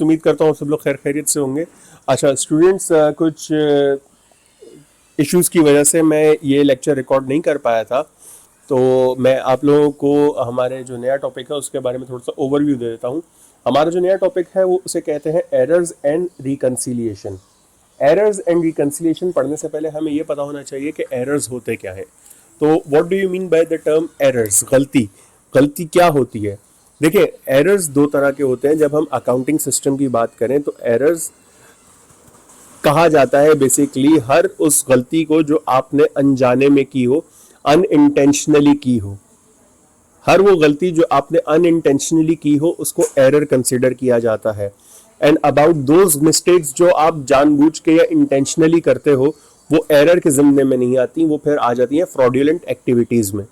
उम्मीद करता हूँ सब लोग खैर खैरियत से होंगे। अच्छा स्टूडेंट्स, कुछ इश्यूज़ की वजह से मैं ये लेक्चर रिकॉर्ड नहीं कर पाया था, तो मैं आप लोगों को हमारे जो नया टॉपिक है उसके बारे में थोड़ा सा ओवरव्यू दे देता हूँ। हमारा जो नया टॉपिक है वो उसे कहते हैं errors and reconciliation. Errors and reconciliation पढ़ने से पहले हमें ये पता होना चाहिए कि एरर्स होते क्या है। तो what do you mean by the term errors? गलती, गलती क्या होती है? देखिए, एरर्स दो तरह के होते हैं। जब हम अकाउंटिंग सिस्टम की बात करें तो एरर्स कहा जाता है बेसिकली हर उस गलती को जो आपने अनजाने में की हो, अनइंटेंशनली की हो। हर वो गलती जो आपने अनइंटेंशनली की हो उसको एरर कंसिडर किया जाता है। एंड अबाउट दोज मिस्टेक्स जो आप जानबूझ के या इंटेंशनली करते हो, वो एरर के जिम्मे में नहीं आती, वो फिर आ जाती हैं फ्रॉडुलेंट एक्टिविटीज में।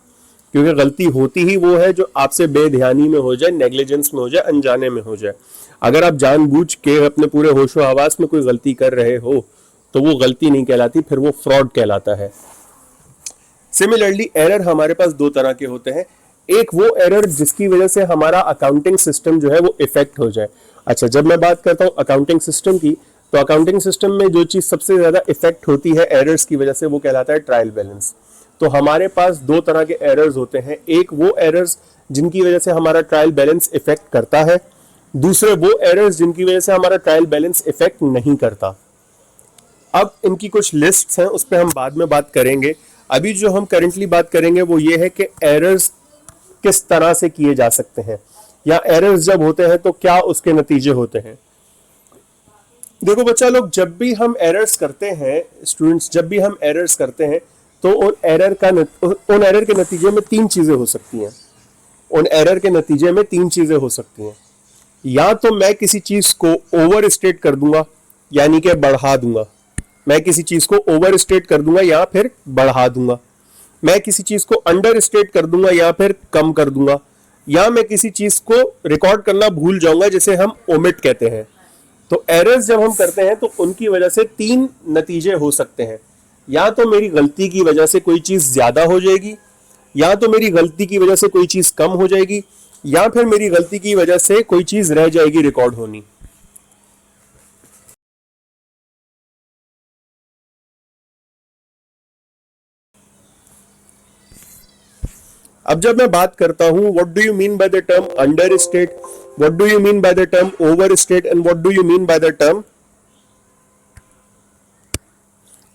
क्योंकि गलती होती ही वो है जो आपसे बेध्यानी में हो जाए, नेग्लिजेंस में हो जाए, अनजाने में हो जाए। अगर आप जानबूझ के अपने पूरे होशो हवास में कोई गलती कर रहे हो तो वो गलती नहीं कहलाती, फिर वो फ्रॉड कहलाता है। सिमिलरली एरर हमारे पास दो तरह के होते हैं। एक वो एरर जिसकी वजह से हमारा अकाउंटिंग सिस्टम जो है वो इफेक्ट हो जाए। अच्छा, जब मैं बात करता हूं अकाउंटिंग सिस्टम की, तो अकाउंटिंग सिस्टम में जो चीज सबसे ज्यादा इफेक्ट होती है एरर्स की वजह से वो कहलाता है ट्रायल बैलेंस। तो हमारे पास दो तरह के एरर्स होते हैं। एक वो एरर्स जिनकी वजह से हमारा ट्रायल बैलेंस इफेक्ट करता है, दूसरे वो एरर्स जिनकी वजह से हमारा ट्रायल बैलेंस इफेक्ट नहीं करता। अब इनकी कुछ लिस्ट्स हैं, उस पर हम बाद में बात करेंगे। अभी जो हम करेंटली बात करेंगे वो ये है कि एरर्स किस तरह से किए जा सकते हैं, या एरर्स जब होते हैं तो क्या उसके नतीजे होते हैं। देखो बच्चा लोग, जब भी हम एरर्स करते हैं, स्टूडेंट्स जब भी हम एरर्स करते हैं तो उन एरर के नतीजे में तीन चीजें हो सकती हैं। उन एरर के नतीजे में तीन चीजें हो सकती हैं। या तो मैं किसी चीज को ओवर स्टेट कर दूंगा, यानी कि बढ़ा दूंगा। मैं किसी चीज को ओवर स्टेट कर दूंगा या फिर बढ़ा दूंगा। मैं किसी चीज को अंडर स्टेट कर दूंगा या फिर कम कर दूंगा। या मैं किसी चीज को रिकॉर्ड करना भूल जाऊंगा, जिसे हम ओमिट कहते हैं। तो एरर्स जब हम करते हैं तो उनकी वजह से तीन नतीजे हो सकते हैं। या तो मेरी गलती की वजह से कोई चीज ज्यादा हो जाएगी, या तो मेरी गलती की वजह से कोई चीज कम हो जाएगी, या फिर मेरी गलती की वजह से कोई चीज रह जाएगी रिकॉर्ड होनी। अब जब मैं बात करता हूं what do you mean by the term under state, what do you mean by the term over state, and what do you mean by the term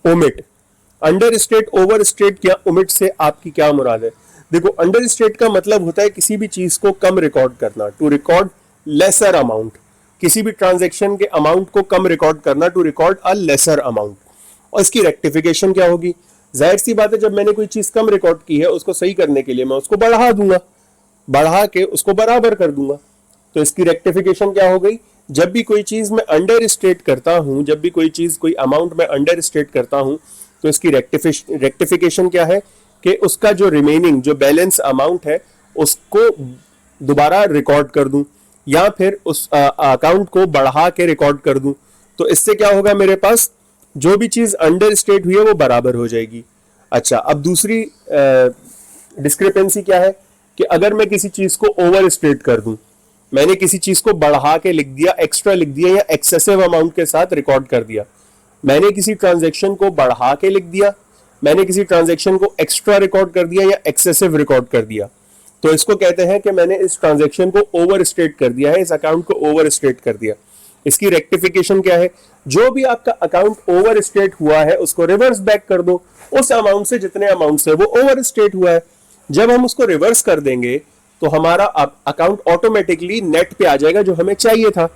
omit. Under state, over state या omit से आपकी क्या मुराद है? देखो, under state का मतलब होता है किसी भी चीज को कम रिकॉर्ड करना, टू रिकॉर्ड लेसर अमाउंट। किसी भी ट्रांजैक्शन के अमाउंट को कम रिकॉर्ड करना, to record a lesser amount. और इसकी रेक्टिफिकेशन क्या होगी? जाहिर सी बात है, जब मैंने कोई चीज कम रिकॉर्ड की है उसको सही करने के लिए मैं उसको बढ़ा दूंगा, बढ़ा के उसको बराबर कर दूंगा। तो इसकी रेक्टिफिकेशन क्या हो गई? जब भी कोई चीज मैं अंडर स्टेट करता हूं, जब भी कोई चीज, कोई अमाउंट मैं अंडर स्टेट करता हूं, तो इसकी रेक्टिफिकेशन क्या है कि उसका जो रिमेनिंग, जो बैलेंस अमाउंट है उसको दोबारा रिकॉर्ड कर दूं, या फिर उस अकाउंट को बढ़ा के रिकॉर्ड कर दूं। तो इससे क्या होगा, मेरे पास जो भी चीज अंडर स्टेट हुई है वो बराबर हो जाएगी। अच्छा, अब दूसरी डिस्क्रिपेंसी क्या है कि अगर मैं किसी चीज को ओवर स्टेट कर दूं, मैंने किसी चीज को बढ़ा के लिख दिया, एक्स्ट्रा लिख दिया, या एक्सेसिव अमाउंट के साथ रिकॉर्ड कर दिया। मैंने किसी ट्रांजैक्शन को बढ़ा के लिख दिया, मैंने किसी ट्रांजैक्शन को एक्स्ट्रा रिकॉर्ड कर दिया या एक्सेसिव रिकॉर्ड कर दिया, तो इसको कहते हैं कि मैंने इस ट्रांजैक्शन को ओवर स्टेट कर दिया है, इस अकाउंट को ओवर स्टेट कर दिया। इसकी रेक्टिफिकेशन क्या है? जो भी आपका अकाउंट ओवर स्टेट हुआ है उसको रिवर्स बैक कर दो उस अमाउंट से जितने अमाउंट से वो ओवर स्टेट हुआ है। जब हम उसको रिवर्स कर देंगे तो हमारा अकाउंट ऑटोमेटिकली नेट पे आ जाएगा जो हमें चाहिए था।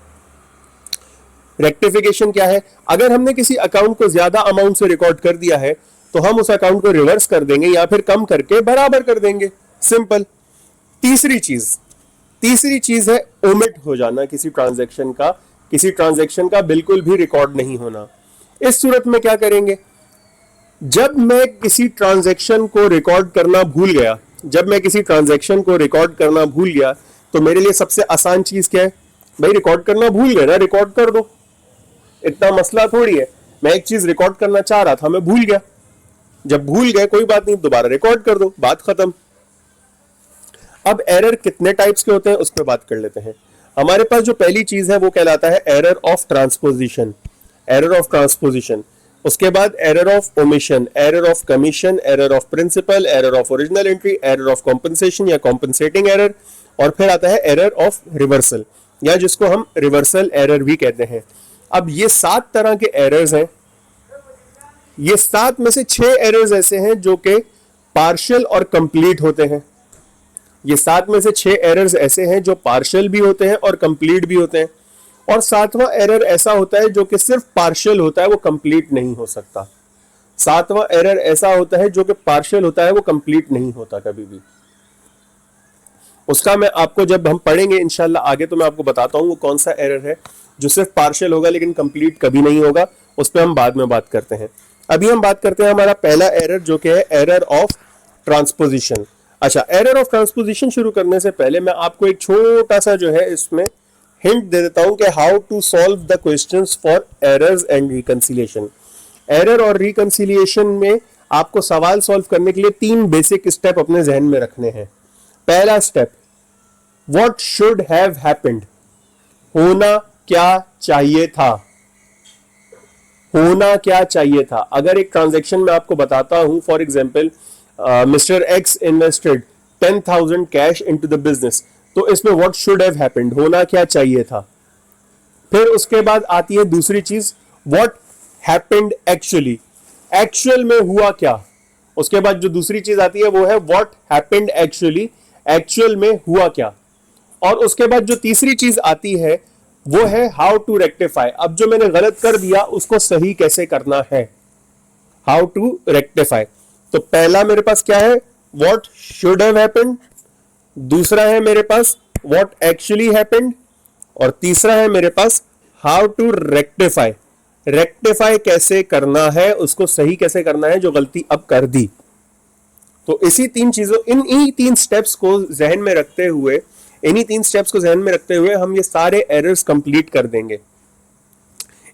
रेक्टिफिकेशन क्या है? अगर हमने किसी अकाउंट को ज्यादा अमाउंट से रिकॉर्ड कर दिया है तो हम उस अकाउंट को रिवर्स कर देंगे या फिर कम करके बराबर कर देंगे, सिंपल। तीसरी चीज है ओमिट हो जाना किसी ट्रांजैक्शन का बिल्कुल भी रिकॉर्ड नहीं होना। इस सूरत में क्या करेंगे? जब मैं किसी ट्रांजैक्शन को रिकॉर्ड करना भूल गया, तो मेरे लिए सबसे आसान चीज क्या है? भाई, रिकॉर्ड करना भूल गया ना, रिकॉर्ड कर दो, इतना मसला थोड़ी है। मैं एक चीज रिकॉर्ड करना चाह रहा था, मैं भूल गया, जब भूल गए कोई बात नहीं, दोबारा रिकॉर्ड कर दो, बात खत्म। अब एरर कितने टाइप्स के होते हैं उस पर बात कर लेते हैं। हमारे पास जो पहली चीज है वो कहलाता है error of transposition, error of transposition. उसके बाद error of omission, error of commission, error of principle, error of original entry, error of compensation या कॉम्पनसेटिंग एरर, और फिर आता है एरर ऑफ रिवर्सल या जिसको हम रिवर्सल एरर भी कहते हैं। अब ये 7 तरह के एरर्स हैं। ये 7 में से 6 एरर्स ऐसे हैं जो कि पार्शियल और कंप्लीट होते हैं। ये 7 में से 6 एरर्स ऐसे हैं जो पार्शियल भी होते हैं और कंप्लीट भी होते हैं, और 7वां एरर ऐसा होता है जो कि सिर्फ पार्शियल होता है, वो कंप्लीट नहीं हो सकता। 7वां एरर ऐसा होता है जो कि पार्शियल होता है, वो कंप्लीट नहीं होता कभी भी। उसका मैं आपको जब हम पढ़ेंगे इंशाल्लाह आगे तो मैं आपको बताता हूं वो कौन सा एरर है जो सिर्फ पार्शियल होगा लेकिन कंप्लीट कभी नहीं होगा। उस पर हम बाद में बात करते हैं। अभी हम बात करते हैं हमारा पहला एरर जो कि है एरर ऑफ ट्रांसपोजिशन। अच्छा, एरर ऑफ ट्रांसपोजिशन शुरू करने से पहले मैं आपको एक छोटा सा जो है इसमें हिंट दे देता हूं कि how to solve the questions for errors and reconciliation. Error और रिकंसिलिएशन में आपको सवाल सॉल्व करने के लिए 3 बेसिक स्टेप अपने जहन में रखने हैं। पहला step, what should have happened, होना क्या चाहिए था, होना क्या चाहिए था। अगर एक ट्रांजैक्शन में आपको बताता हूं, for example mister x invested 10,000 cash into the business, तो इसमें व्हाट शुड हैव हैपेंड, होना क्या चाहिए था। फिर उसके बाद आती है दूसरी चीज, व्हाट हैपेंड एक्चुअली, एक्चुअल में हुआ क्या। उसके बाद जो दूसरी चीज आती है वो है व्हाट हैपेंड एक्चुअली, एक्चुअल में हुआ क्या। और उसके बाद जो तीसरी चीज आती है वो है हाउ टू रेक्टिफाई, अब जो मैंने गलत कर दिया उसको सही कैसे करना है, हाउ टू रेक्टिफाई। तो पहला मेरे पास क्या है, व्हाट शुड हैव हैपेंड, दूसरा है मेरे पास व्हाट एक्चुअली हैपेंड, और तीसरा है मेरे पास हाउ टू रेक्टिफाई, रेक्टिफाई कैसे करना है, उसको सही कैसे करना है जो गलती अब कर दी। तो इसी 3 चीजों, इन्हीं 3 स्टेप्स को जहन में रखते हुए, इन्हीं 3 स्टेप्स को जहन में रखते हुए हम ये सारे एरर्स कंप्लीट कर देंगे।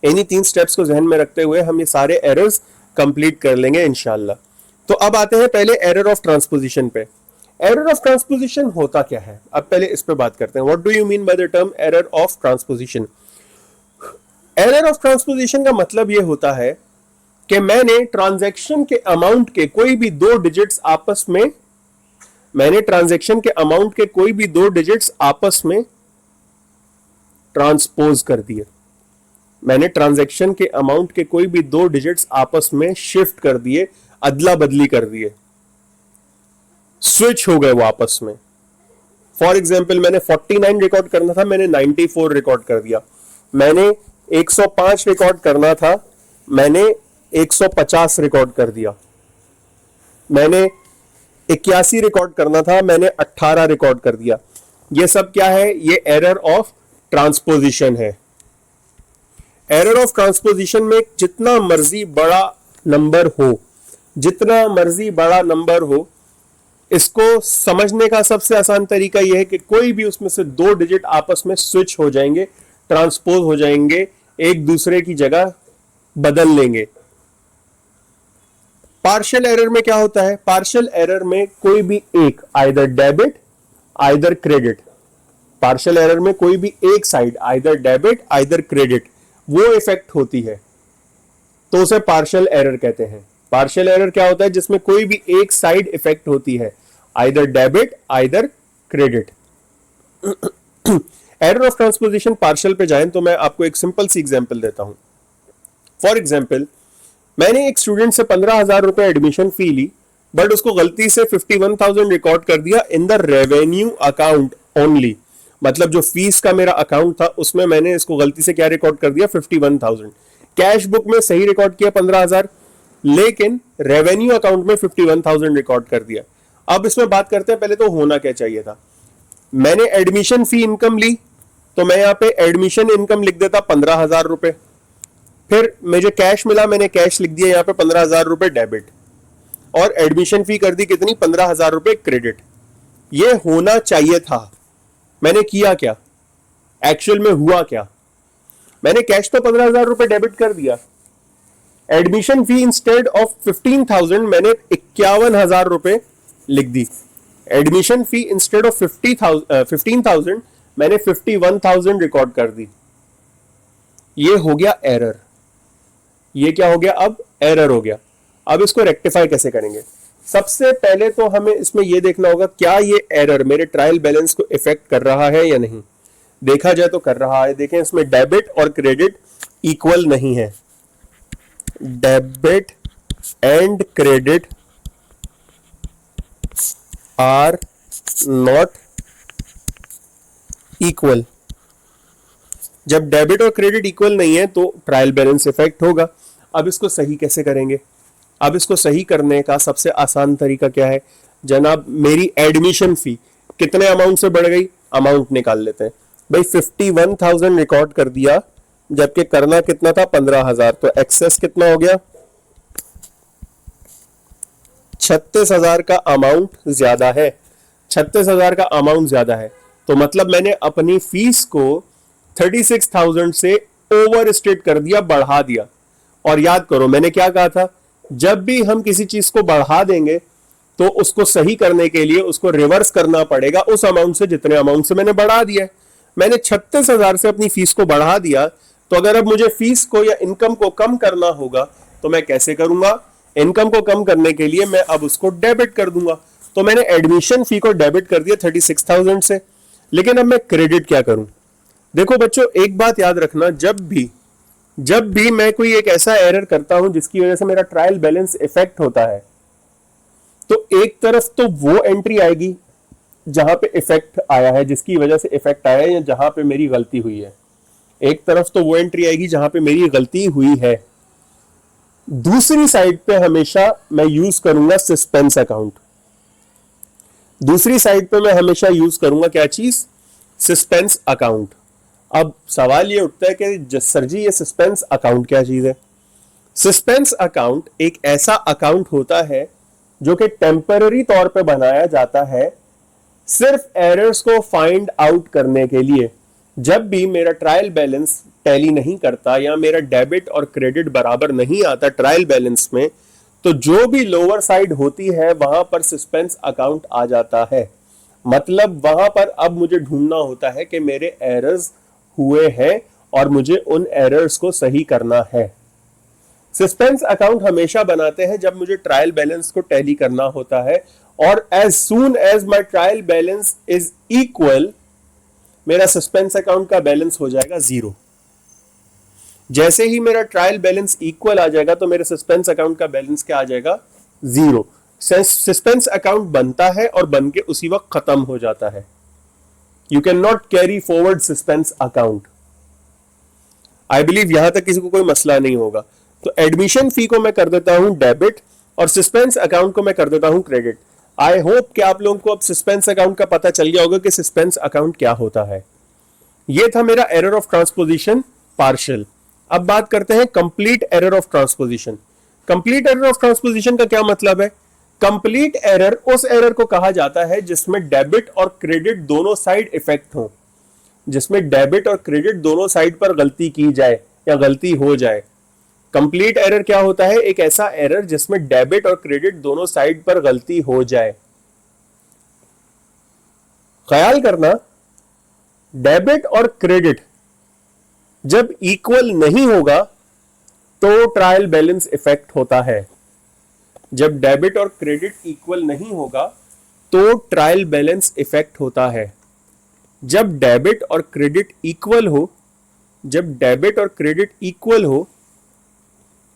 इन्हीं 3 स्टेप्स को जहन में रखते हुए हम ये सारे एरर्स कंप्लीट कर लेंगे इंशाल्लाह। तो अब आते हैं पहले एरर ऑफ ट्रांसपोजिशन पे। एरर ऑफ ट्रांसपोजिशन होता क्या है, अब पहले इस पे बात करते हैं। What do you mean by the term error of transposition. Error of transposition का मतलब यह होता है कि मैंने ट्रांजैक्शन के अमाउंट के कोई भी 2 डिजिट्स आपस में, मैंने ट्रांजैक्शन के अमाउंट के कोई भी 2 डिजिट्स आपस में ट्रांसपोज कर दिए। मैंने ट्रांजैक्शन के अमाउंट के कोई भी 2 डिजिट्स आपस में शिफ्ट कर दिए, अदला बदली कर दिए, स्विच हो गए वो आपस में। फॉर एग्जाम्पल मैंने 49 रिकॉर्ड करना था, मैंने 94 रिकॉर्ड कर दिया। मैंने 105 रिकॉर्ड करना था, मैंने 150 रिकॉर्ड कर दिया। मैंने 81 रिकॉर्ड करना था, मैंने 18 रिकॉर्ड कर दिया। ये सब क्या है, ये एरर ऑफ ट्रांसपोजिशन है। एरर ऑफ ट्रांसपोजिशन में जितना मर्जी बड़ा नंबर हो, जितना मर्जी बड़ा नंबर हो, इसको समझने का सबसे आसान तरीका यह है कि कोई भी उसमें से 2 डिजिट आपस में स्विच हो जाएंगे, ट्रांसपोज हो जाएंगे, एक दूसरे की जगह बदल लेंगे। पार्शियल एरर में क्या होता है, पार्शियल एरर में कोई भी एक, either debit either credit, partial error में कोई भी एक side, either debit either credit, वो इफेक्ट होती है तो उसे पार्शियल एरर कहते हैं। पार्शियल एरर क्या होता है, जिसमें कोई भी एक साइड इफेक्ट होती है, either debit either credit. Error of transposition partial पे जाएं तो मैं आपको एक सिंपल सी एग्जांपल देता हूं। फॉर एग्जांपल मैंने एक स्टूडेंट से 15,000 रुपए एडमिशन फी ली, बट उसको गलती से 51,000 रिकॉर्ड कर दिया in the revenue account only. मतलब जो फीस का मेरा अकाउंट था उसमें मैंने इसको गलती से क्या रिकॉर्ड कर दिया, 51,000। कैश बुक में सही रिकॉर्ड किया 15,000, लेकिन रेवेन्यू अकाउंट में 51,000 रिकॉर्ड कर दिया। अब इसमें बात करते हैं पहले तो होना क्या चाहिए था। मैंने एडमिशन फी इनकम ली तो मैं यहां पे एडमिशन इनकम लिख देता 15,000 रुपए। फिर मुझे कैश मिला, मैंने कैश लिख दिया यहां पे 15,000 रुपए डेबिट, और एडमिशन फी कर दी कितनी, 15,000 रुपए क्रेडिट। ये होना चाहिए था। मैंने किया क्या, एक्चुअल में हुआ क्या, मैंने कैश तो 15,000 रुपए डेबिट कर दिया, एडमिशन फी इंस्टेड ऑफ 15,000 मैंने 51,000 रुपए लिख दी। एडमिशन फी इंस्टेड ऑफ 15,000 मैंने 51,000 रिकॉर्ड कर दी, ये हो गया एरर। ये क्या हो गया, अब एरर हो गया। अब इसको रेक्टिफाई कैसे करेंगे? सबसे पहले तो हमें इसमें यह देखना होगा क्या ये एरर मेरे ट्रायल बैलेंस को इफेक्ट कर रहा है या नहीं। देखा जाए तो कर रहा है। देखें इसमें डेबिट और क्रेडिट इक्वल नहीं है। Debit and credit are not equal. जब डेबिट और क्रेडिट इक्वल नहीं है तो ट्रायल बैलेंस इफेक्ट होगा। अब इसको सही कैसे करेंगे? अब इसको सही करने का सबसे आसान तरीका क्या है जनाब? मेरी एडमिशन फी कितने अमाउंट से बढ़ गई, अमाउंट निकाल लेते हैं। भाई 51,000 रिकॉर्ड कर दिया, जबकि करना कितना था, 15,000, तो एक्सेस कितना हो गया, 36,000 का अमाउंट ज्यादा है। 36,000 का अमाउंट ज्यादा है तो मतलब मैंने अपनी फीस को 36,000 से ओवर स्टेट कर दिया, बढ़ा दिया। और याद करो मैंने क्या कहा था, जब भी हम किसी चीज को बढ़ा देंगे तो उसको सही करने के लिए उसको रिवर्स करना पड़ेगा उस अमाउंट से जितने अमाउंट से मैंने बढ़ा दिया है। मैंने 36,000 से अपनी फीस को बढ़ा दिया, तो अगर अब मुझे फीस को या इनकम को कम करना होगा तो मैं कैसे करूंगा? इनकम को कम करने के लिए मैं अब उसको डेबिट कर दूंगा। तो मैंने एडमिशन फी को डेबिट कर दिया 36,000 से, लेकिन अब मैं क्रेडिट क्या करूं? देखो बच्चों, एक बात याद रखना, जब भी मैं कोई एक ऐसा एरर करता हूं जिसकी वजह से मेरा ट्रायल बैलेंस इफेक्ट होता है, तो एक तरफ तो वो एंट्री आएगी जहां पे इफेक्ट आया है, जिसकी वजह से इफेक्ट आया है या जहां पे मेरी गलती हुई है। एक तरफ तो वो एंट्री आएगी जहां पे मेरी गलती हुई है। दूसरी साइड पे हमेशा मैं यूज करूंगा सस्पेंस अकाउंट। दूसरी साइड पे मैं हमेशा यूज करूंगा क्या चीज? Suspense account. अब सवाल ये उठता है कि सर जी ये सस्पेंस अकाउंट क्या चीज है? सस्पेंस अकाउंट एक ऐसा अकाउंट होता है जो कि टेम्पररी तौर पे बनाया जाता है सिर्फ एरर्स को फाइंड आउट करने के लिए। जब भी मेरा ट्रायल बैलेंस टैली नहीं करता या मेरा डेबिट और क्रेडिट बराबर नहीं आता ट्रायल बैलेंस में, तो जो भी लोअर साइड होती है वहां पर सस्पेंस अकाउंट आ जाता है। मतलब वहां पर अब मुझे ढूंढना होता है कि मेरे एरर्स हुए हैं और मुझे उन एरर्स को सही करना है। सस्पेंस अकाउंट हमेशा बनाते हैं जब मुझे ट्रायल बैलेंस को टैली करना होता है, और as soon as my trial balance is equal, मेरा सस्पेंस अकाउंट का बैलेंस हो जाएगा 0। जैसे ही मेरा ट्रायल बैलेंस इक्वल आ जाएगा तो मेरे सस्पेंस अकाउंट का बैलेंस क्या आ जाएगा? 0। सस्पेंस अकाउंट बनता है और बन के उसी वक्त खत्म हो जाता है। You can not carry forward suspense account. I believe यहां तक किसी को कोई मसला नहीं होगा। तो एडमिशन फी को मैं कर देता हूं डेबिट और सस्पेंस अकाउंट को मैं कर देता हूं क्रेडिट। आई होप कि आप लोगों को अब सस्पेंस अकाउंट का पता चल गया होगा कि सस्पेंस अकाउंट क्या होता है। यह था मेरा एरर ऑफ ट्रांसपोजिशन पार्शियल। अब बात करते हैं complete error of transposition. Complete error of transposition का क्या मतलब है? कंप्लीट एरर उस एरर को कहा जाता है जिसमें डेबिट और क्रेडिट दोनों साइड इफेक्ट हो, जिसमें डेबिट और क्रेडिट दोनों साइड पर गलती की जाए या गलती हो जाए। कंप्लीट एरर क्या होता है? एक ऐसा एरर जिसमें डेबिट और क्रेडिट दोनों साइड पर गलती हो जाए। ख्याल करना, डेबिट और क्रेडिट जब इक्वल नहीं होगा तो ट्रायल बैलेंस इफेक्ट होता है। जब डेबिट और क्रेडिट इक्वल नहीं होगा तो ट्रायल बैलेंस इफेक्ट होता है। जब डेबिट और क्रेडिट इक्वल हो, जब डेबिट और क्रेडिट इक्वल हो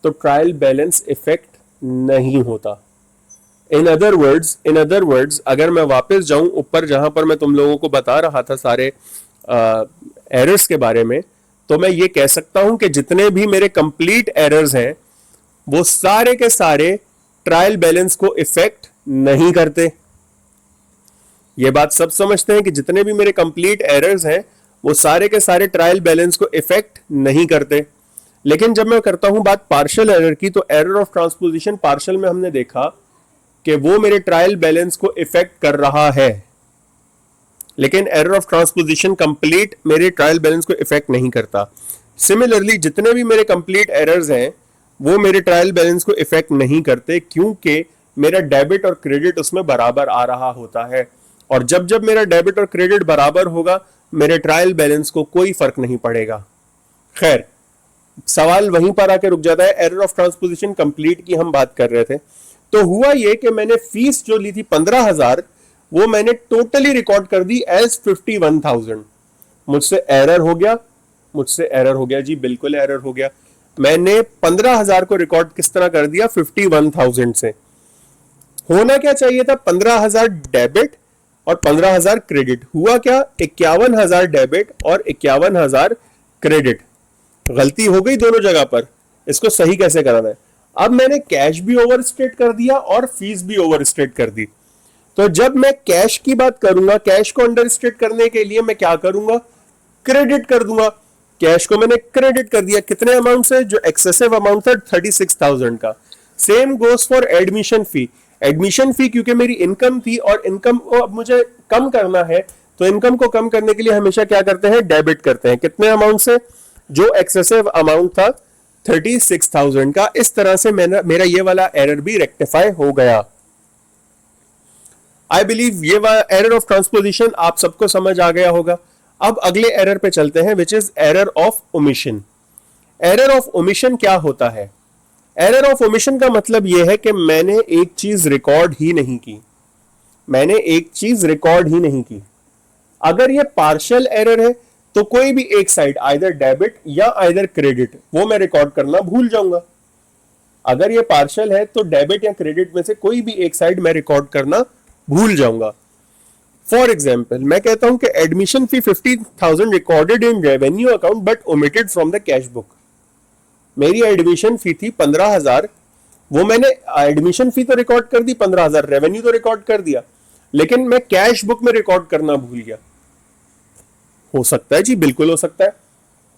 तो ट्रायल बैलेंस इफेक्ट नहीं होता। इन अदर वर्ड्स अगर मैं वापस जाऊं ऊपर जहां पर मैं तुम लोगों को बता रहा था सारे एरर्स के बारे में, तो मैं ये कह सकता हूं कि जितने भी मेरे कंप्लीट एरर्स हैं वो सारे के सारे ट्रायल बैलेंस को इफेक्ट नहीं करते। ये बात सब समझते हैं कि जितने भी मेरे कंप्लीट एरर्स हैं वो सारे के सारे ट्रायल बैलेंस को इफेक्ट नहीं करते। लेकिन जब मैं करता हूं बात पार्शियल एरर की, तो एरर ऑफ ट्रांसपोजिशन पार्शियल में हमने देखा कि वो मेरे ट्रायल बैलेंस को इफेक्ट कर रहा है, लेकिन एरर ऑफ ट्रांसपोजिशन कंप्लीट मेरे ट्रायल बैलेंस को इफेक्ट नहीं करता। सिमिलरली जितने भी मेरे कंप्लीट एरर्स हैं वो मेरे ट्रायल बैलेंस को इफेक्ट नहीं करते, क्योंकि मेरा डेबिट और क्रेडिट उसमें बराबर आ रहा होता है। और जब जब मेरा डेबिट और क्रेडिट बराबर होगा मेरे ट्रायल बैलेंस को कोई फर्क नहीं पड़ेगा। खैर, सवाल वहीं पर आके रुक जाता है। एरर ऑफ ट्रांसपोजिशन कंप्लीट की हम बात कर रहे थे। तो हुआ ये कि मैंने फीस जो ली थी 15,000, वो मैंने टोटली रिकॉर्ड कर दी एज 51,000। मुझसे एरर हो गया, मुझसे एरर हो गया जी, बिल्कुल एरर हो गया। मैंने 15,000 को रिकॉर्ड किस तरह कर दिया? 51,000 से। होना क्या चाहिए था? 15,000 डेबिट और 15,000 क्रेडिट। हुआ क्या? 51,000 डेबिट और 51,000 क्रेडिट। गलती हो गई दोनों जगह पर। इसको सही कैसे कराना है? अब मैंने कैश भी ओवर स्टेट कर दिया और फीस भी ओवर स्टेट कर दी। तो जब मैं कैश की बात करूंगा, कैश को अंडर स्टेट करने के लिए मैं क्या करूंगा? क्रेडिट कर दूंगा। कैश को मैंने क्रेडिट कर दिया। कितने अमाउंट से? जो एक्सेसिव अमाउंट था 36,000 का। Same goes for admission fee. Admission fee क्योंकि मेरी इनकम थी और इनकम को अब मुझे कम करना है, तो इनकम को कम करने के लिए हमेशा क्या करते हैं? डेबिट करते हैं। कितने अमाउंट से? जो एक्सेसिव अमाउंट था 36,000 का। इस तरह से मेरा ये वाला एरर भी रेक्टिफाई हो गया। आई बिलीव ये एरर ऑफ ट्रांसपोजिशन आप सबको समझ आ गया होगा। अब अगले एरर पे चलते हैं, which is error of omission. Error of omission क्या होता है? एरर ऑफ ओमिशन का मतलब यह है कि मैंने एक चीज रिकॉर्ड ही नहीं की। मैंने एक चीज रिकॉर्ड ही नहीं की। अगर ये पार्शियल एरर है तो कोई भी एक साइड, आइदर डेबिट या आइदर क्रेडिट, वो मैं रिकॉर्ड करना भूल जाऊंगा। अगर ये पार्शियल है तो डेबिट या क्रेडिट में से कोई भी एक साइड मैं रिकॉर्ड करना भूल जाऊंगा। फॉर एग्जाम्पल, मैं कहता हूं कि admission fee 50,000 recorded in revenue account but omitted from the cash book. मेरी एडमिशन फी थी 15,000, वो मैंने एडमिशन फी तो रिकॉर्ड कर दी 15,000, रेवेन्यू तो रिकॉर्ड कर दिया, लेकिन मैं कैश बुक में रिकॉर्ड करना भूल गया। हो सकता है जी, बिल्कुल हो सकता है।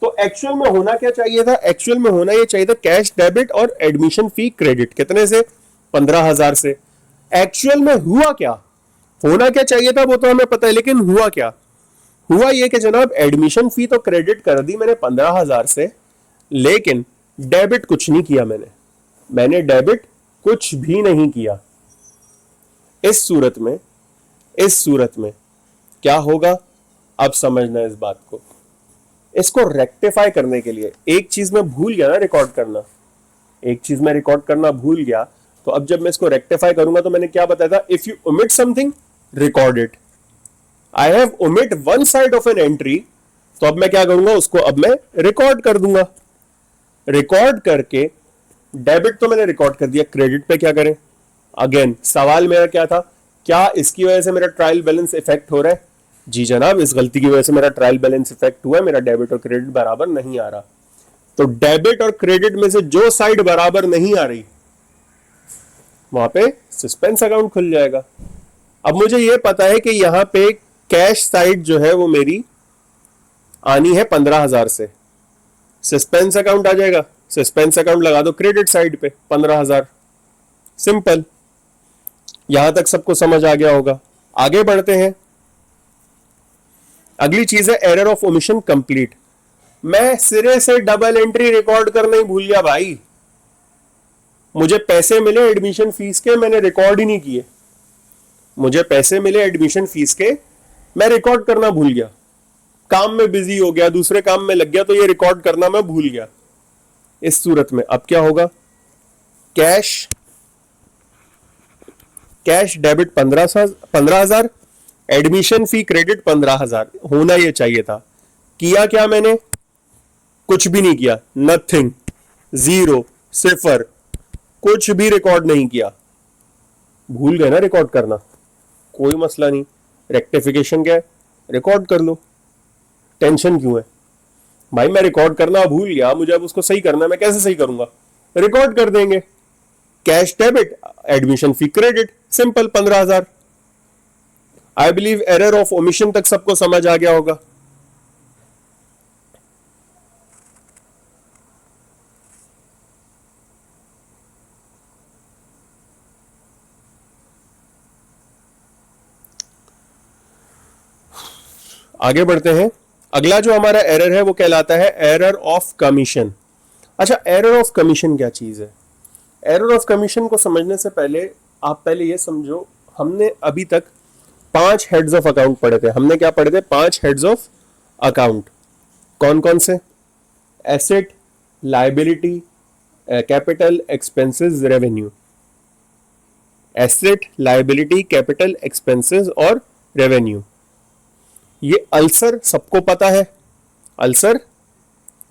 तो एक्चुअल में होना क्या चाहिए था? एक्चुअल में होना यह चाहिए था कैश डेबिट और एडमिशन फी क्रेडिट। कितने से? 15,000 से। एक्चुअल में हुआ क्या? होना क्या चाहिए था वो तो हमें पता है, लेकिन हुआ क्या? हुआ ये कि जनाब एडमिशन फी तो क्रेडिट कर दी मैंने 15,000 से, लेकिन डेबिट कुछ नहीं किया। मैंने डेबिट कुछ भी नहीं किया। इस सूरत में क्या होगा? अब समझना इस बात को। इसको रेक्टिफाई करने के लिए एक चीज मैं भूल गया ना रिकॉर्ड करना, एक चीज मैं रिकॉर्ड करना भूल गया। तो अब जब मैं इसको रेक्टिफाई करूंगा तो मैंने क्या बताया था? If you omit something record it. I have omit one side of an entry, तो अब मैं क्या करूंगा? उसको अब मैं रिकॉर्ड कर दूंगा। रिकॉर्ड करके डेबिट तो मैंने रिकॉर्ड कर दिया, क्रेडिट पे क्या करें? अगेन सवाल मेरा क्या था? क्या इसकी वजह से मेरा ट्रायल बैलेंस इफेक्ट हो रहा है? जी जनाब, इस गलती की वजह से मेरा ट्रायल बैलेंस इफेक्ट हुआ है, मेरा डेबिट और क्रेडिट बराबर नहीं आ रहा। तो डेबिट और क्रेडिट में से जो साइड बराबर नहीं आ रही, वहां पे सस्पेंस अकाउंट खुल जाएगा। अब मुझे यह पता है कि यहां पे कैश साइड जो है वो मेरी आनी है 15,000 से, सस्पेंस अकाउंट आ जाएगा। सस्पेंस अकाउंट लगा दो क्रेडिट साइड पे 15,000। सिंपल। यहां तक सबको समझ आ गया होगा। आगे बढ़ते हैं। अगली चीज है एरर ऑफ ओमिशन कंप्लीट। मैं सिरे से डबल एंट्री रिकॉर्ड करना ही भूल गया भाई। मुझे पैसे मिले एडमिशन फीस के, मैंने रिकॉर्ड ही नहीं किए। मुझे पैसे मिले एडमिशन फीस के, मैं रिकॉर्ड करना भूल गया। काम में बिजी हो गया, दूसरे काम में लग गया, तो ये रिकॉर्ड करना मैं भूल गया। इस सूरत में अब क्या होगा? Cash debit 15,000, admission fee credit 15,000 होना यह चाहिए था। किया क्या मैंने? कुछ भी नहीं किया। नथिंग, जीरो, सिफर, कुछ भी रिकॉर्ड नहीं किया। भूल गए ना रिकॉर्ड करना, कोई मसला नहीं। रेक्टिफिकेशन क्या है? रिकॉर्ड कर लो। टेंशन क्यों है भाई? मैं रिकॉर्ड करना भूल गया, मुझे अब उसको सही करना है। मैं कैसे सही करूंगा? रिकॉर्ड कर देंगे। Cash debit, admission fee credit, simple 15,000। I believe error of omission तक सबको समझ आ गया होगा। आगे बढ़ते हैं। अगला जो हमारा एरर है वो कहलाता है एरर ऑफ कमीशन। अच्छा, एरर ऑफ कमीशन क्या चीज है? एरर ऑफ कमीशन को समझने से पहले आप पहले ये समझो, हमने अभी तक 5 हेड्स ऑफ अकाउंट पढ़े थे। हमने क्या पढ़े थे? 5 हेड्स ऑफ अकाउंट। कौन कौन से? Asset, liability, capital, expenses, revenue. Asset, liability, capital, expenses और रेवेन्यू। ये अल्सर सबको पता है, अल्सर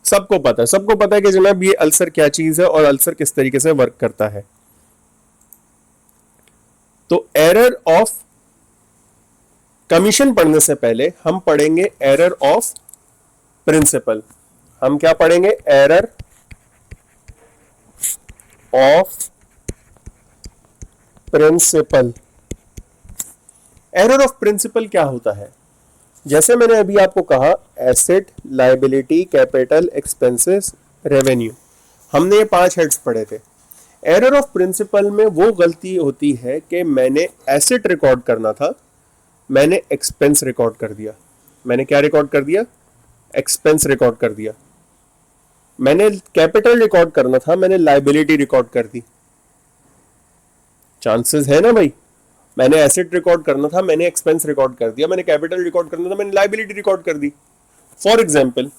सबको पता है, सबको पता है कि जनाब ये अल्सर क्या चीज है और अल्सर किस तरीके से वर्क करता है। तो एरर ऑफ कमीशन पढ़ने से पहले हम पढ़ेंगे एरर ऑफ प्रिंसिपल। हम क्या पढ़ेंगे? Error of principle. Error of principle क्या होता है? जैसे मैंने अभी आपको कहा, asset, liability, capital, expenses, revenue, हमने ये 5 हेड्स पढ़े थे। एरर ऑफ प्रिंसिपल में वो गलती होती है कि मैंने एसेट रिकॉर्ड करना था, मैंने एक्सपेंस रिकॉर्ड कर दिया। मैंने क्या रिकॉर्ड कर दिया? एक्सपेंस रिकॉर्ड कर दिया। मैंने कैपिटल रिकॉर्ड करना था, मैंने लायबिलिटी रिकॉर्ड कर दी। चांसेस है ना भाई? मैंने एसेट रिकॉर्ड करना था, मैंने एक्सपेंस रिकॉर्ड कर दिया। मैंने कैपिटल रिकॉर्ड करना था, मैंने लायबिलिटी रिकॉर्ड कर दी। For example,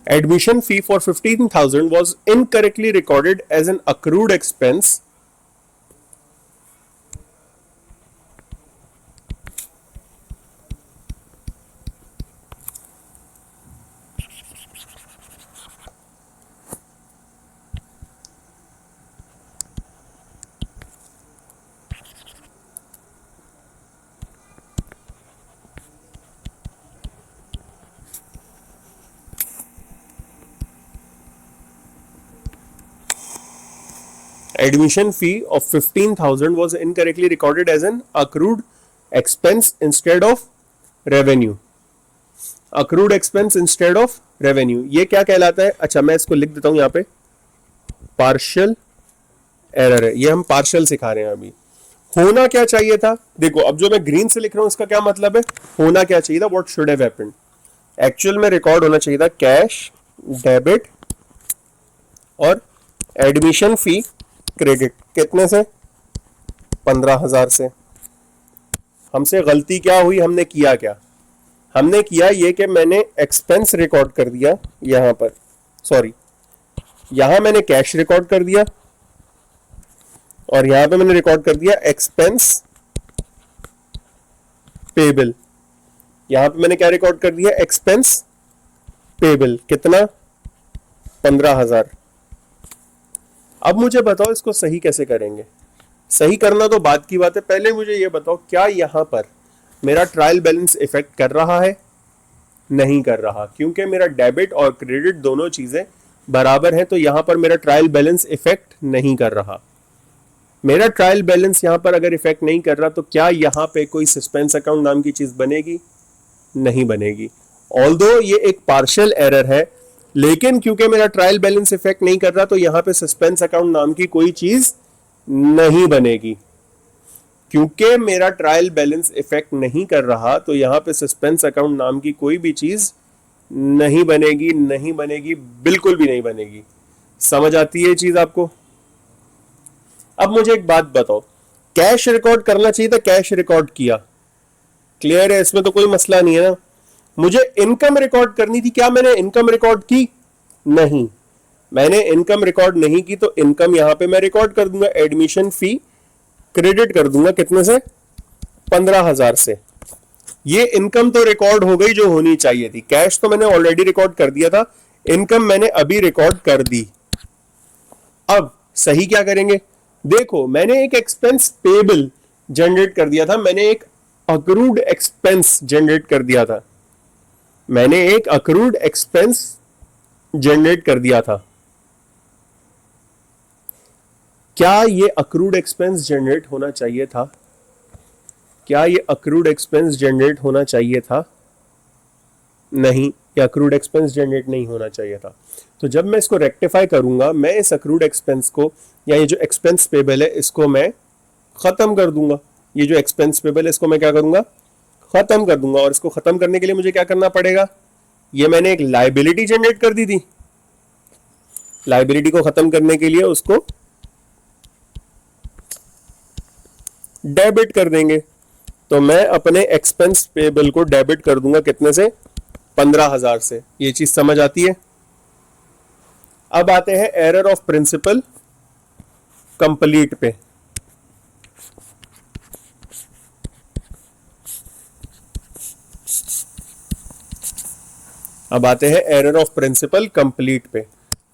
admission fee for 15,000 was incorrectly recorded as an accrued expense admission fee of 15,000 was incorrectly recorded as an accrued expense instead of revenue। accrued expense instead of revenue ये क्या कहलाता है? अच्छा, मैं इसको लिख देता हूं यहां पे, पार्शियल एरर है। ये हम पार्शियल सिखा रहे हैं अभी। होना क्या चाहिए था? देखो, अब जो मैं ग्रीन से लिख रहा हूं इसका क्या मतलब है? होना क्या चाहिए था? What should have happened? Actual में रिकॉर्ड होना चाहिए था कैश डेबिट और एडमिशन फी क्रेडिट। कितने से? 15,000 से। हमसे गलती क्या हुई? हमने किया क्या? हमने किया ये कि मैंने एक्सपेंस रिकॉर्ड कर दिया यहां पर, सॉरी, यहां मैंने कैश रिकॉर्ड कर दिया और यहां पे मैंने रिकॉर्ड कर दिया एक्सपेंस पेबल। यहां पे मैंने क्या रिकॉर्ड कर दिया? Expense payable. कितना? 15,000। अब मुझे बताओ इसको सही कैसे करेंगे? सही करना तो बात की बात है, पहले मुझे ये बताओ क्या यहां पर मेरा ट्रायल बैलेंस इफेक्ट कर रहा है? नहीं कर रहा, क्योंकि मेरा डेबिट और क्रेडिट दोनों चीजें बराबर हैं, तो यहां पर मेरा ट्रायल बैलेंस इफेक्ट नहीं कर रहा। मेरा ट्रायल बैलेंस यहां पर अगर इफेक्ट नहीं कर रहा तो क्या यहां पे कोई सस्पेंस अकाउंट नाम की चीज बनेगी? नहीं बनेगी। ऑल्दो ये एक पार्शियल एरर है, लेकिन क्योंकि मेरा ट्रायल बैलेंस इफेक्ट नहीं कर रहा तो यहां पे सस्पेंस अकाउंट नाम की कोई चीज नहीं बनेगी। क्योंकि मेरा ट्रायल बैलेंस इफेक्ट नहीं कर रहा तो यहां पे सस्पेंस अकाउंट नाम की कोई भी चीज नहीं बनेगी, नहीं बनेगी, बिल्कुल भी नहीं बनेगी। समझ आती है ये चीज आपको? अब मुझे एक बात बताओ, कैश रिकॉर्ड करना चाहिए था, कैश रिकॉर्ड किया, क्लियर है, इसमें तो कोई मसला नहीं है ना। मुझे इनकम रिकॉर्ड करनी थी, क्या मैंने इनकम रिकॉर्ड की? नहीं, मैंने इनकम रिकॉर्ड नहीं की, तो इनकम यहां पे मैं रिकॉर्ड कर दूंगा, एडमिशन फी क्रेडिट कर दूंगा। कितने से? 15,000 से। ये इनकम तो रिकॉर्ड हो गई जो होनी चाहिए थी। कैश तो मैंने ऑलरेडी रिकॉर्ड कर दिया था, इनकम मैंने अभी रिकॉर्ड कर दी। अब सही क्या करेंगे? देखो, मैंने एक एक्सपेंस पेबल जनरेट कर दिया था, मैंने एक अक्रूड एक्सपेंस जनरेट कर दिया था, मैंने एक अक्रूड एक्सपेंस जनरेट कर दिया था, क्या ये अक्रूड एक्सपेंस जनरेट होना चाहिए था? क्या ये अक्रूड एक्सपेंस जनरेट होना चाहिए था? नहीं, ये अक्रूड एक्सपेंस जनरेट नहीं होना चाहिए था। तो जब मैं इसको रेक्टिफाई करूंगा, मैं इस अक्रूड एक्सपेंस को, या ये जो एक्सपेंस पेबल है इसको मैं खत्म कर दूंगा। ये जो एक्सपेंस पेबल है इसको मैं क्या करूंगा? खत्म कर दूंगा। और इसको खत्म करने के लिए मुझे क्या करना पड़ेगा? ये मैंने एक लाइबिलिटी जनरेट कर दी थी, लाइबिलिटी को खत्म करने के लिए उसको डेबिट कर देंगे। तो मैं अपने एक्सपेंस पेबल को डेबिट कर दूंगा कितने से? 15,000 से। ये चीज समझ आती है? अब आते हैं एरर ऑफ प्रिंसिपल कंप्लीट पे। अब आते हैं एरर ऑफ प्रिंसिपल कंप्लीट पे।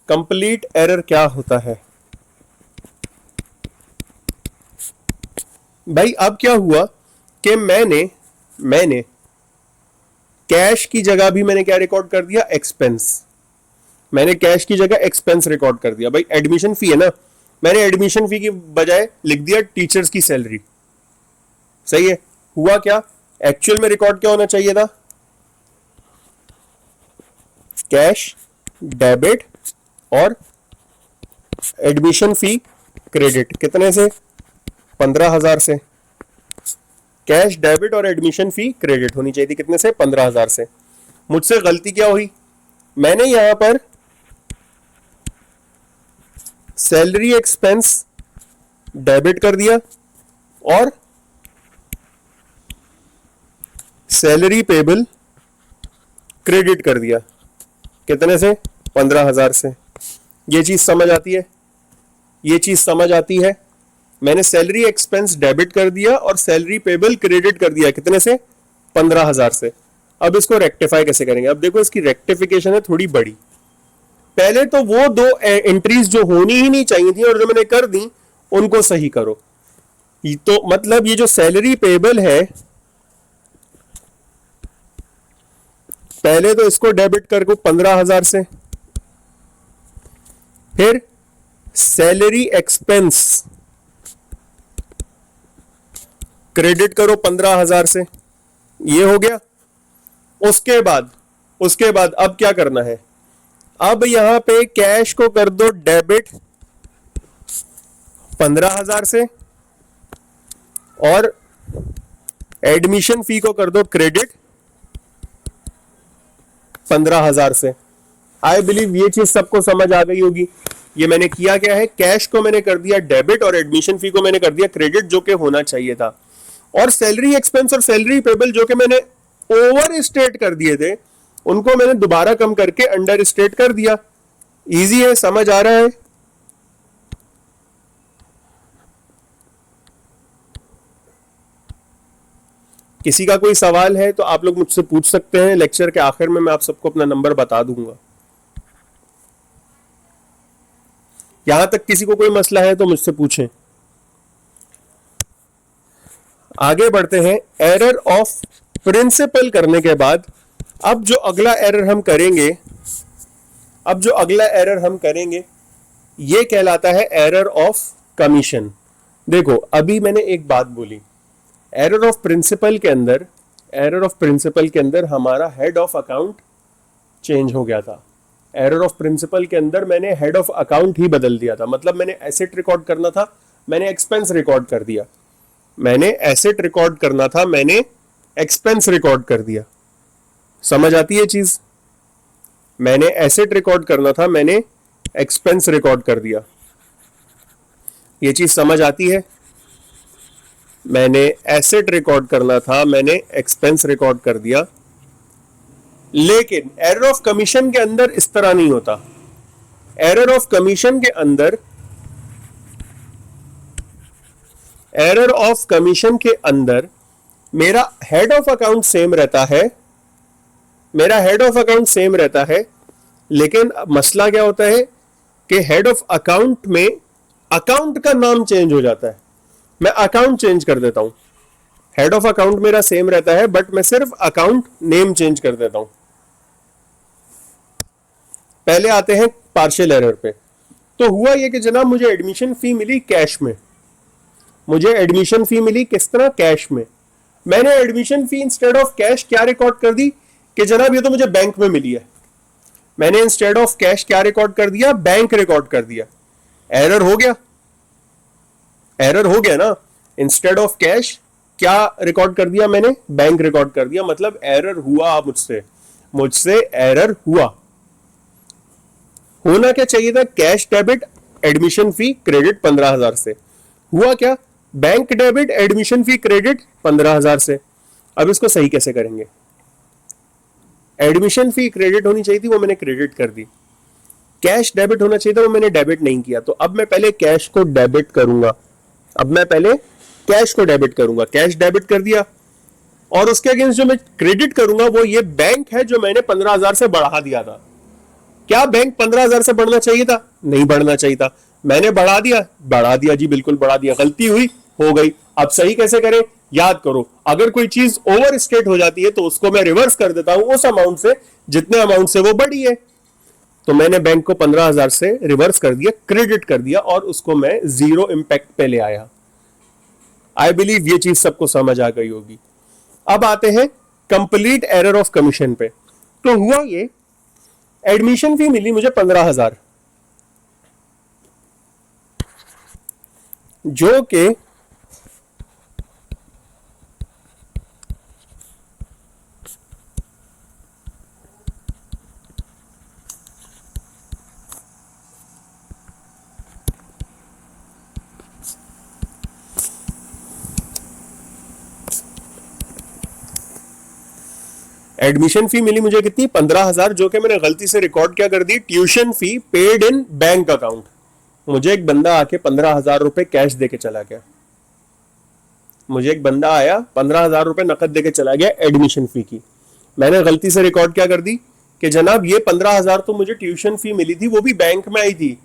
कंप्लीट एरर क्या होता है भाई? अब क्या हुआ कि मैंने कैश की जगह भी मैंने क्या रिकॉर्ड कर दिया? एक्सपेंस। मैंने कैश की जगह एक्सपेंस रिकॉर्ड कर दिया। भाई एडमिशन फी है ना, मैंने एडमिशन फी की बजाय लिख दिया टीचर्स की सैलरी। सही है? हुआ क्या? एक्चुअल में रिकॉर्ड क्या होना चाहिए था? कैश डेबिट और एडमिशन फी क्रेडिट। कितने से? 15,000 से। कैश डेबिट और एडमिशन फी क्रेडिट होनी चाहिए थी कितने से? 15,000 से। मुझसे गलती क्या हुई? मैंने यहां पर सैलरी एक्सपेंस डेबिट कर दिया और सैलरी पेबल क्रेडिट कर दिया। कितने से? 15,000 से। ये चीज समझ आती है? ये चीज समझ आती है? मैंने सैलरी एक्सपेंस डेबिट कर दिया और सैलरी पेबल क्रेडिट कर दिया। कितने से? 15,000 से। अब इसको रेक्टिफाई कैसे करेंगे? अब देखो इसकी रेक्टिफिकेशन है थोड़ी बड़ी। पहले तो वो दो एंट्रीज जो होनी ही नहीं चाहिए थी और जो मैंने कर दी उनको सही करो। तो मतलब ये जो सैलरी पेबल है, पहले तो इसको डेबिट कर को 15,000 से, फिर सैलरी एक्सपेंस क्रेडिट करो 15,000 से। ये हो गया। उसके बाद अब क्या करना है? अब यहां पे कैश को कर दो डेबिट 15,000 से और एडमिशन फी को कर दो क्रेडिट 15,000 से। आई बिलीव ये चीज सबको समझ आ गई होगी। ये मैंने किया क्या है? कैश को मैंने कर दिया डेबिट और एडमिशन फी को मैंने कर दिया क्रेडिट, जो कि होना चाहिए था। और सैलरी एक्सपेंस और सैलरी पेबल जो कि मैंने ओवर स्टेट कर दिए थे, उनको मैंने दोबारा कम करके अंडर स्टेट कर दिया। इजी है? समझ आ रहा है? किसी का कोई सवाल है तो आप लोग मुझसे पूछ सकते हैं। लेक्चर के आखिर में मैं आप सबको अपना नंबर बता दूंगा। यहां तक किसी को कोई मसला है तो मुझसे पूछें। आगे बढ़ते हैं। एरर ऑफ प्रिंसिपल करने के बाद अब जो अगला एरर हम करेंगे ये कहलाता है एरर ऑफ कमीशन। देखो अभी मैंने एक बात बोली, एरर ऑफ प्रिंसिपल के अंदर हमारा हेड ऑफ अकाउंट चेंज हो गया था। एरर ऑफ प्रिंसिपल के अंदर मैंने हेड ऑफ अकाउंट ही बदल दिया था। मतलब मैंने एसेट रिकॉर्ड करना था, मैंने एक्सपेंस रिकॉर्ड कर दिया। मैंने एसेट रिकॉर्ड करना था, मैंने एक्सपेंस रिकॉर्ड कर दिया। समझ आती है चीज? मैंने एसेट रिकॉर्ड करना था, मैंने एक्सपेंस रिकॉर्ड कर दिया। ये चीज समझ आती है? मैंने एसेट रिकॉर्ड करना था, मैंने एक्सपेंस रिकॉर्ड कर दिया। लेकिन एरर ऑफ कमीशन के अंदर इस तरह नहीं होता। एरर ऑफ कमीशन के अंदर मेरा हेड ऑफ अकाउंट सेम रहता है। लेकिन मसला क्या होता है कि हेड ऑफ अकाउंट में अकाउंट का नाम चेंज हो जाता है। मैं अकाउंट चेंज कर देता हूं। हेड ऑफ अकाउंट मेरा सेम रहता है बट मैं सिर्फ अकाउंट नेम चेंज कर देता हूं। पहले आते हैं पार्शियल एरर पे। तो हुआ ये कि जनाब मुझे एडमिशन फी मिली कैश में, मुझे एडमिशन फी मिली किस तरह, कैश में। मैंने admission fee instead of cash क्या रिकॉर्ड कर दी कि जनाब ये तो मुझे बैंक में मिली है। मैंने इंस्टेड ऑफ कैश क्या रिकॉर्ड कर दिया, बैंक रिकॉर्ड कर दिया। एरर हो गया, एरर हो गया ना। इंस्टेड ऑफ कैश क्या रिकॉर्ड कर दिया मैंने, बैंक रिकॉर्ड कर दिया, मतलब एरर हुआ मुझसे, मुझसे एरर हुआ। होना क्या चाहिए था, cash debit admission fee credit 15,000 से। हुआ क्या, bank debit admission fee credit 15,000 से। अब इसको सही कैसे करेंगे, एडमिशन फी क्रेडिट होनी चाहिए थी, वो मैंने क्रेडिट कर दी। कैश डेबिट होना चाहिए था, वो मैंने डेबिट नहीं किया। तो अब मैं पहले कैश को डेबिट करूंगा, अब मैं पहले कैश को डेबिट करूंगा। कैश डेबिट कर दिया, और उसके अगेंस्ट जो मैं क्रेडिट करूंगा वो ये बैंक है जो मैंने 15,000 से बढ़ा दिया था। क्या बैंक 15,000 से बढ़ना चाहिए था, नहीं बढ़ना चाहिए था। मैंने बढ़ा दिया, बढ़ा दिया जी, बिल्कुल बढ़ा दिया, गलती हुई, हो गई। अब सही कैसे करें, याद करो, अगर कोई चीज ओवर स्टेट हो जाती है तो उसको मैं रिवर्स कर देता हूं उस अमाउंट से जितने अमाउंट से वो बढ़ी है। तो मैंने बैंक को 15,000 से रिवर्स कर दिया, क्रेडिट कर दिया, और उसको मैं जीरो इंपैक्ट पे ले आया। आई बिलीव ये चीज सबको समझ आ गई होगी। अब आते हैं कंप्लीट एरर ऑफ कमीशन पे। तो हुआ ये, एडमिशन फी मिली मुझे 15,000, जो कि एडमिशन फी मिली मुझे कितनी, 15,000, जो कि मैंने गलती से रिकॉर्ड क्या कर दी, tuition fee paid in bank account. मुझे एक बंदा आके 15,000 रुपए कैश देके चला गया, मुझे एक बंदा आया 15,000 रुपए नकद देके चला गया एडमिशन फी की। मैंने गलती से रिकॉर्ड क्या कर दी कि जनाब ये 15,000 तो मुझे ट्यूशन फी मिली थी, वो भी बैंक में आई थी।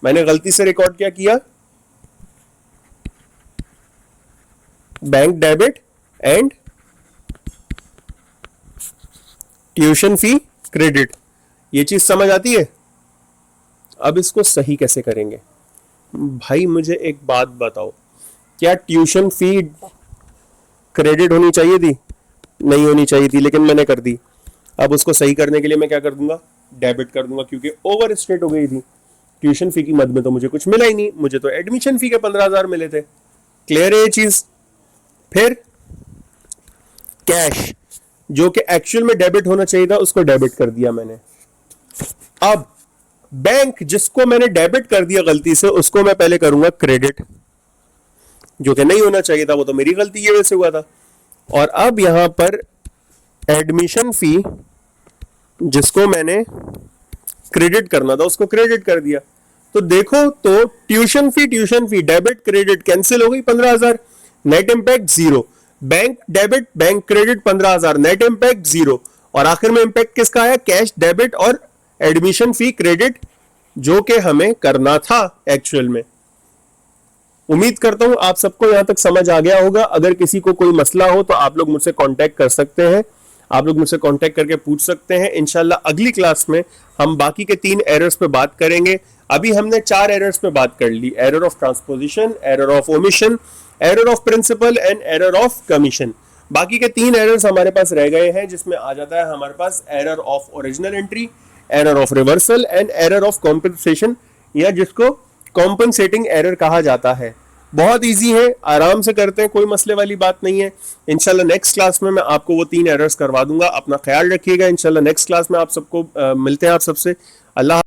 मैंने गलती से रिकॉर्ड क्या किया, bank debit and tuition fee credit. ये चीज समझ आती है। अब इसको सही कैसे करेंगे भाई, मुझे एक बात बताओ, क्या ट्यूशन फी क्रेडिट होनी चाहिए थी, नहीं होनी चाहिए थी, लेकिन मैंने कर दी। अब उसको सही करने के लिए मैं क्या कर दूंगा, डेबिट कर दूंगा, क्योंकि ओवर स्टेट हो गई थी। ट्यूशन फी की मद में तो मुझे कुछ मिला ही नहीं, मुझे तो एडमिशन फी के 15,000 मिले थे। क्लियर है ये चीज। फिर कैश, जो कि एक्चुअल में डेबिट होना चाहिए था, उसको डेबिट कर दिया मैंने। अब बैंक जिसको मैंने डेबिट कर दिया गलती से, उसको मैं पहले करूंगा क्रेडिट, जो कि नहीं होना चाहिए था, वो तो मेरी गलती की वजह से हुआ था। और अब यहां पर एडमिशन फी जिसको मैंने क्रेडिट करना था, उसको क्रेडिट कर दिया। तो देखो, तो tuition fee debit credit cancel हो गई, 15,000, net impact zero. Bank debit bank credit 15,000, net impact zero. और आखिर में इंपैक्ट किसका आया, कैश डेबिट और एडमिशन फी क्रेडिट, जो कि हमें करना था एक्चुअल में। उम्मीद करता हूं आप सबको यहां तक समझ आ गया होगा। अगर किसी को कोई मसला हो तो आप लोग मुझसे कांटेक्ट कर सकते हैं, आप लोग मुझसे कांटेक्ट करके पूछ सकते हैं। इंशाल्लाह अगली क्लास में हम बाकी के 3 एरर्स पे बात करेंगे। अभी हमने 4 एरर्स पे बात कर ली, error of transposition, error of omission, error of principle and error of commission. बाकी के 3 एरर्स हमारे पास रह गए हैं, जिसमें आ जाता है हमारे पास error of original entry, error of reversal and error of compensation, या जिसको कॉम्पेंसेटिंग एरर कहा जाता है। बहुत इजी है, आराम से करते हैं, कोई मसले वाली बात नहीं है। इंशाल्लाह नेक्स्ट क्लास में मैं आपको वो 3 एरर्स करवा दूंगा। अपना ख्याल रखिएगा। इंशाल्लाह नेक्स्ट क्लास में आप सबको मिलते हैं आप सबसे। अल्लाह।